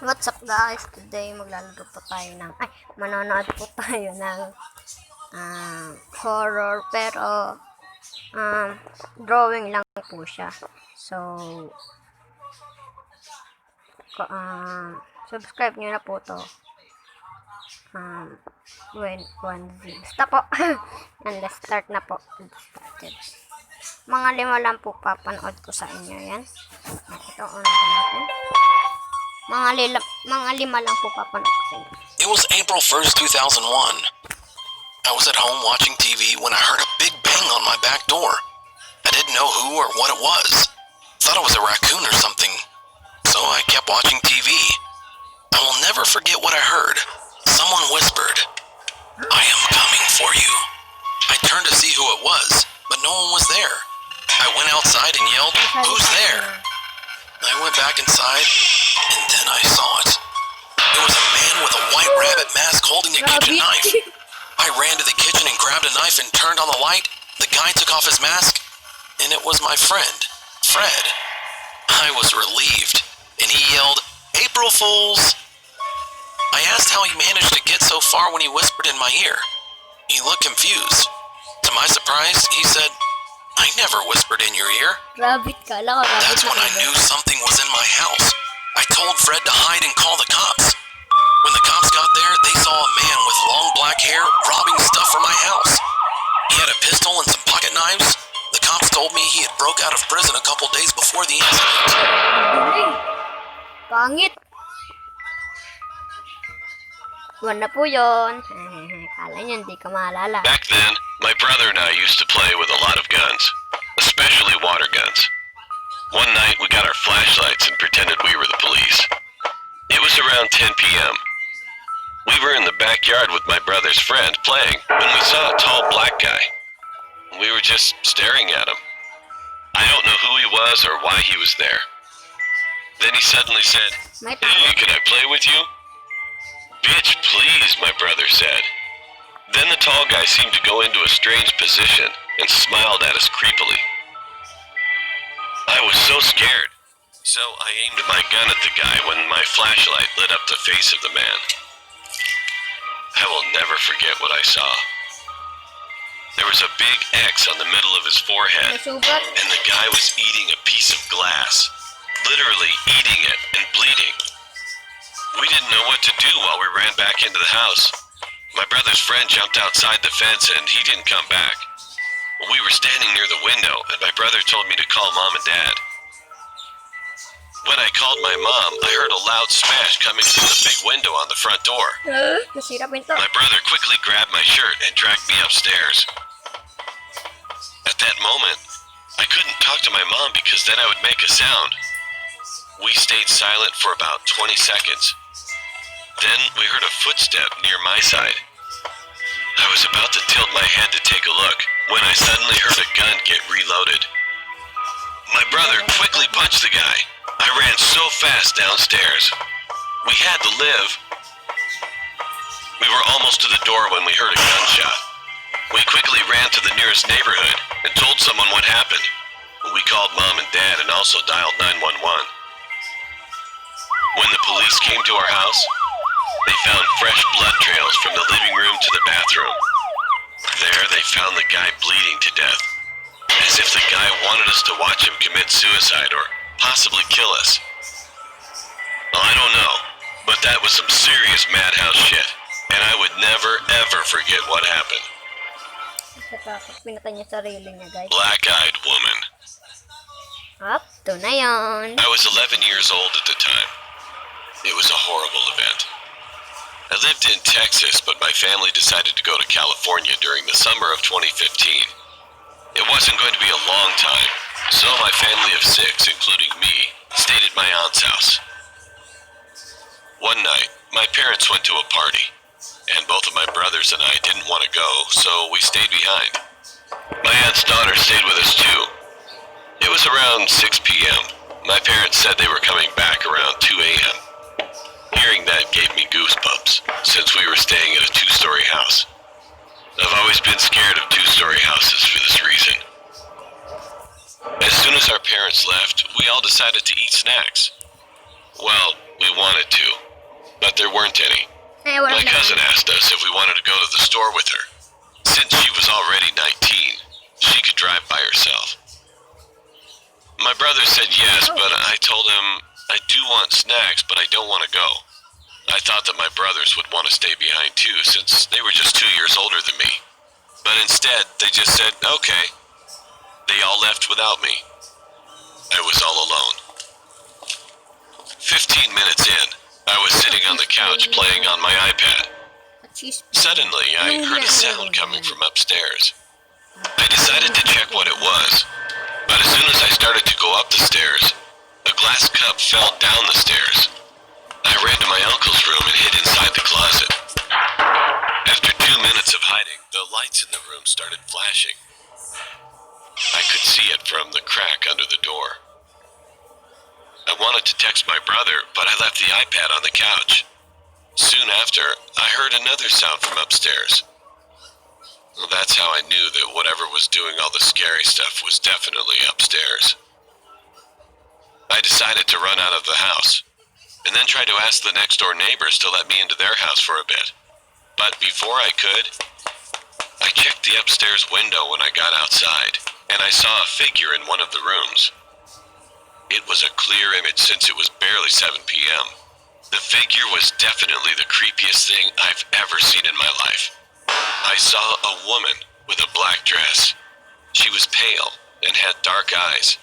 What's up guys? Today maglalaro po tayo ng manonood po tayo ng horror pero drawing lang po siya. So subscribe niyo na po to. Basta po. And let's start na po. Mga 5 lang po papanood ko sa inyo yan. Ito natin. Mga 5 lang po papanood ko sa inyo. It was April 1st, 2001. I was at home watching TV when I heard a big bang on my back door. I didn't know who or what it was. Thought it was a raccoon or something. So I kept watching TV. I will never forget what I heard. Someone whispered, "I am coming for you." I turned to see who it was, but no one was there. I went outside and yelled, "Who's there?" I went back inside, and then I saw it. It was a man with a white rabbit mask holding a kitchen knife. I ran to the kitchen and grabbed a knife and turned on the light. The guy took off his mask, and it was my friend, Fred. I was relieved, and he yelled, "April Fools!" I asked how he managed to get so far when he whispered in my ear. He looked confused. To my surprise, he said, "I never whispered in your ear." Rabbit ka lang. That's when I knew something was in my house. I told Fred to hide and call the cops. When the cops got there, they saw a man with long black hair robbing stuff from my house. He had a pistol and some pocket knives. The cops told me he had broke out of prison a couple days before the incident. Pangit. Wala po yun. Kala niyo hindi ka maalala. Back then, my brother and I used to play with a lot of guns, especially water guns. One night, we got our flashlights and pretended we were the police. It was around 10 p.m. We were in the backyard with my brother's friend playing when we saw a tall black guy. We were just staring at him. I don't know who he was or why he was there. Then he suddenly said, "Hey, can I play with you?" "Bitch, please," my brother said. Then the tall guy seemed to go into a strange position and smiled at us creepily. I was so scared, so I aimed my gun at the guy when my flashlight lit up the face of the man. I will never forget what I saw. There was a big X on the middle of his forehead, and the guy was eating a piece of glass, literally eating it and bleeding. We didn't know what to do while we ran back into the house. My brother's friend jumped outside the fence and he didn't come back. We were standing near the window and my brother told me to call Mom and Dad. When I called my mom, I heard a loud smash coming from the big window on the front door. My brother quickly grabbed my shirt and dragged me upstairs. At that moment, I couldn't talk to my mom because then I would make a sound. We stayed silent for about 20 seconds. Then we heard a footstep near my side. I was about to tilt my head to take a look when I suddenly heard a gun get reloaded. My brother quickly punched the guy. I ran so fast downstairs. We had to live. We were almost to the door when we heard a gunshot. We quickly ran to the nearest neighborhood and told someone what happened. We called Mom and Dad and also dialed 911. When the police came to our house, they found fresh blood trails from the living room to the bathroom. There, they found the guy bleeding to death, as if the guy wanted us to watch him commit suicide or possibly kill us. Well, I don't know, but that was some serious madhouse shit, and I would never ever forget what happened. Black-eyed woman. Up to na yon. I was 11 years old at the time. It was a horrible event. I lived in Texas, but my family decided to go to California during the summer of 2015. It wasn't going to be a long time, so my family of 6, including me, stayed at my aunt's house. One night, my parents went to a party, and both of my brothers and I didn't want to go, so we stayed behind. My aunt's daughter stayed with us too. It was around 6 p.m. My parents said they were coming back around 2 a.m. Hearing that gave me goosebumps, since we were staying at a 2-story house. I've always been scared of 2-story houses for this reason. As soon as our parents left, we all decided to eat snacks. Well, we wanted to. weren't any. Eh, walang My cousin daan. asked us if we wanted to go to the store with her. Since she was already 19, she could drive by herself. My brother said yes, but I told him I do want snacks, but I don't want to go. I thought that my brothers would want to stay behind too, since they were just 2 years older than me. But instead, they just said, okay. They all left without me. I was all alone. 15 minutes in, I was sitting on the couch playing on my iPad. A cheese. Suddenly, I heard a sound coming from upstairs. I decided to check what it was, but as soon as I started to go up the stairs, a glass cup fell down the stairs. I ran to my uncle's room and hid inside the closet. After 2 minutes of hiding, the lights in the room started flashing. I could see it from the crack under the door. I wanted to text my brother, but I left the iPad on the couch. Soon after, I heard another sound from upstairs. Well, that's how I knew that whatever was doing all the scary stuff was definitely upstairs. I decided to run out of the house, and then tried to ask the next door neighbors to let me into their house for a bit. But before I could, I checked the upstairs window when I got outside, and I saw a figure in one of the rooms. It was a clear image since it was barely 7 p.m. The figure was definitely the creepiest thing I've ever seen in my life. I saw a woman with a black dress. She was pale and had dark eyes.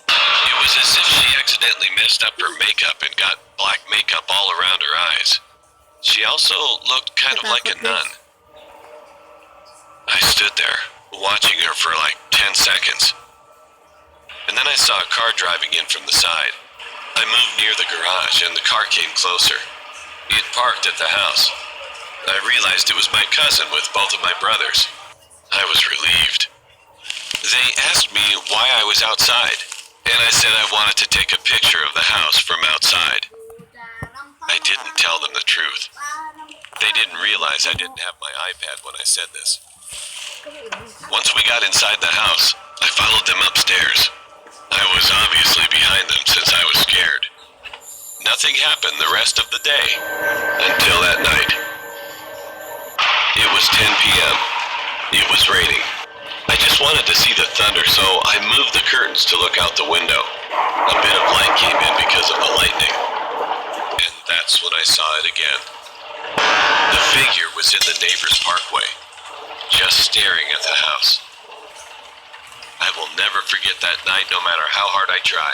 It was as if she accidentally messed up her makeup and got black makeup all around her eyes. She also looked kind of like a nun. I stood there, watching her for like 10 seconds. And then I saw a car driving in from the side. I moved near the garage and the car came closer. It parked at the house. I realized it was my cousin with both of my brothers. I was relieved. They asked me why I was outside, and I said I wanted to take a picture of the house from outside. I didn't tell them the truth. They didn't realize I didn't have my iPad when I said this. Once we got inside the house, I followed them upstairs. I was obviously behind them since I was scared. Nothing happened the rest of the day, until that night. It was 10 p.m. It was raining. I just wanted to see the thunder, so I moved the curtains to look out the window. A bit of light came in because of the lightning. And that's when I saw it again. The figure was in the neighbor's parkway, just staring at the house. I will never forget that night no matter how hard I try.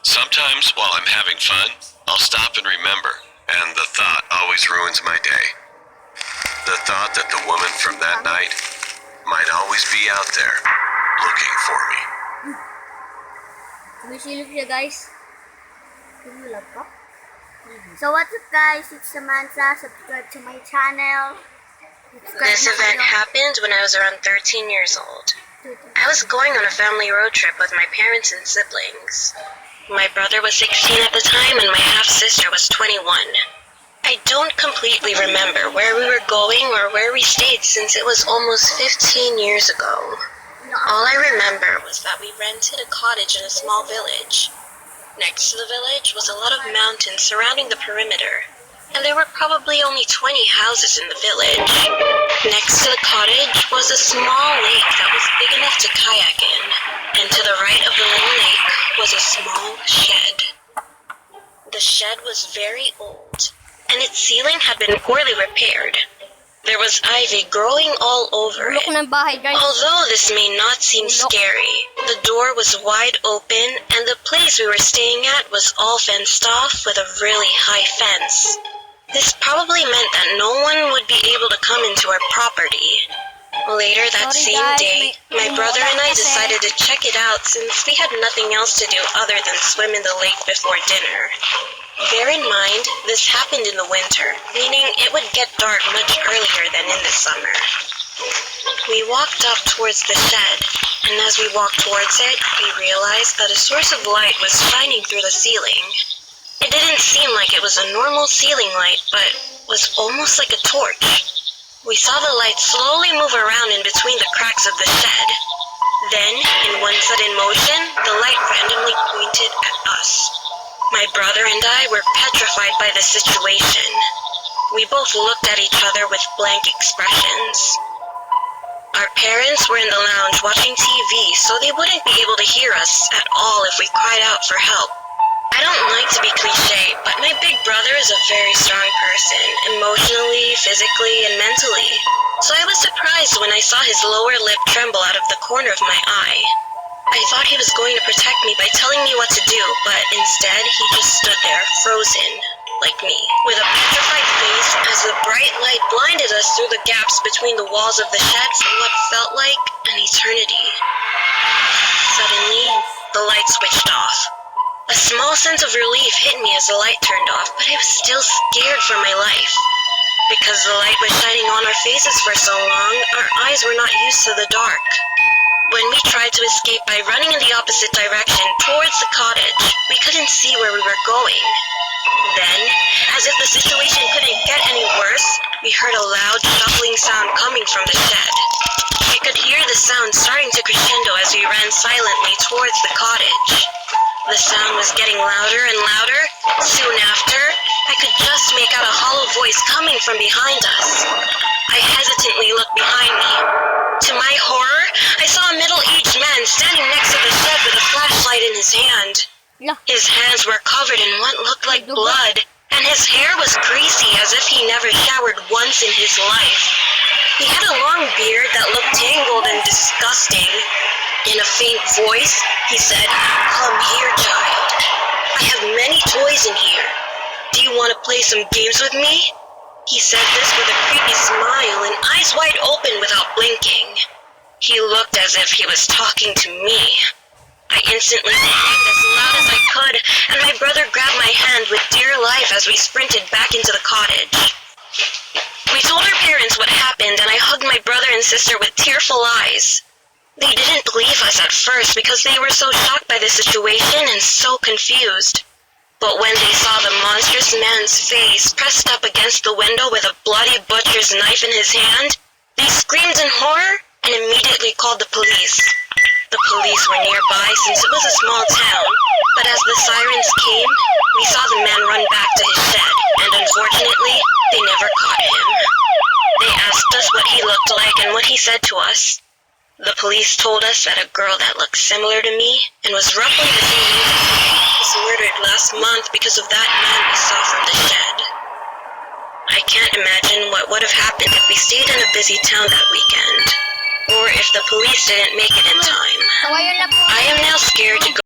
Sometimes while I'm having fun, I'll stop and remember, and the thought always ruins my day. The thought that the woman from that night might always be out there looking for me. Tumisilip siya, guys. Tumulap ka? So what's up, guys? It's Samantha. Subscribe to my channel. This event happened when I was around 13 years old. I was going on a family road trip with my parents and siblings. My brother was 16 at the time and my half-sister was 21. I don't completely remember where we were going or where we stayed since it was almost 15 years ago. All I remember was that we rented a cottage in a small village. Next to the village was a lot of mountains surrounding the perimeter, and there were probably only 20 houses in the village. Next to the cottage was a small lake that was big enough to kayak in, and to the right of the little lake was a small shed. The shed was very old, and its ceiling had been poorly repaired. There was ivy growing all over it. Bulok ng bahay, guys. Although this may not seem scary, the door was wide open and the place we were staying at was all fenced off with a really high fence. This probably meant that no one would be able to come into our property. Later that same day, my brother and I decided to check it out since we had nothing else to do other than swim in the lake before dinner. Bear in mind, this happened in the winter, meaning it would get dark much earlier than in the summer. We walked up towards the shed, and as we walked towards it, we realized that a source of light was shining through the ceiling. It didn't seem like it was a normal ceiling light, but was almost like a torch. We saw the light slowly move around in between the cracks of the shed. Then, in one sudden motion, the light randomly pointed at us. My brother and I were petrified by the situation. both looked at each other with blank expressions. Our parents were in the lounge watching TV, so they wouldn't be able to hear us at all if we cried out for help. I don't like to be cliche, but my big brother is a very strong person, emotionally, physically, and mentally. So I was surprised when I saw his lower lip tremble out of the corner of my eye. I thought he was going to protect me by telling me what to do, but instead he just stood there, frozen, like me, with a petrified face as the bright light blinded us through the gaps between the walls of the shed for what felt like an eternity. Suddenly, the light switched off. A small sense of relief hit me as the light turned off, but I was still scared for my life. Because the light was shining on our faces for so long, our eyes were not used to the dark. When we tried to escape by running in the opposite direction towards the cottage, we couldn't see where we were going. Then, as if the situation couldn't get any worse, we heard a loud shuffling sound coming from the shed. We could hear the sound starting to crescendo as we ran silently towards the cottage. The sound was getting louder and louder. Soon after, I could just make out a hollow voice coming from behind us. I hesitantly looked behind me. To my horror, I saw a middle-aged man standing next to the shed with a flashlight in his hand. His hands were covered in what looked like blood, and his hair was greasy as if he never showered once in his life. He had a long beard that looked tangled and disgusting. In a faint voice, he said, "Come here, child. I have many toys in here. Do you want to play some games with me?" He said this with a creepy smile and eyes wide open without blinking. He looked as if he was talking to me. I instantly screamed as loud as I could, and my brother grabbed my hand with dear life as we sprinted back into the cottage. We told our parents what happened, and I hugged my brother and sister with tearful eyes. They didn't believe us at first because they were so shocked by the situation and so confused. But when they saw the monstrous man's face pressed up against the window with a bloody butcher's knife in his hand, they screamed in horror and immediately called the police. The police were nearby since it was a small town, but as the sirens came, we saw the man run back to his shed, and unfortunately, they never caught him. They asked us what he looked like and what he said to us. The police told us that a girl that looked similar to me and was roughly the same age as me was murdered last month because of that man we saw from the shed. I can't imagine what would have happened if we stayed in a busy town that weekend, or if the police didn't make it in time. So, ayun na po. I am now scared to go